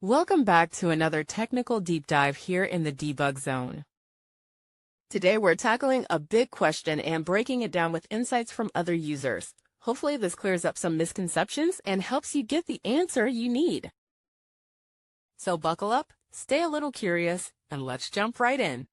Welcome back to another technical deep dive here in the debug zone. Today we're tackling a big question and breaking it down with insights from other users. Hopefully this clears up some misconceptions and helps you get the answer you need. So buckle up, stay a little curious, and let's jump right in.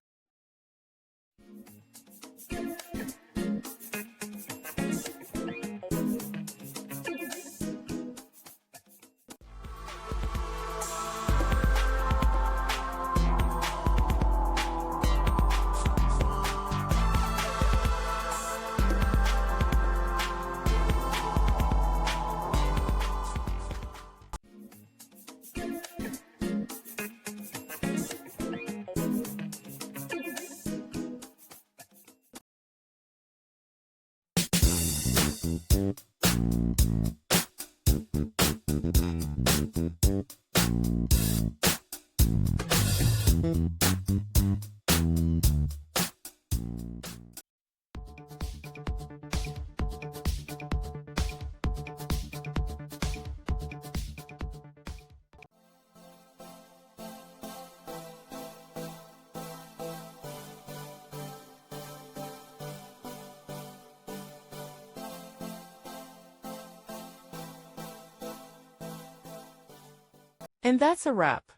And that's a wrap.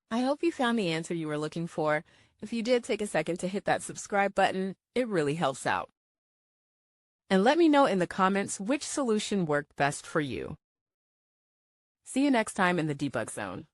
I hope you found the answer you were looking for. If you did, take a second to hit that subscribe button. It really helps out. And let me know in the comments which solution worked best for you. See you next time in the debug zone.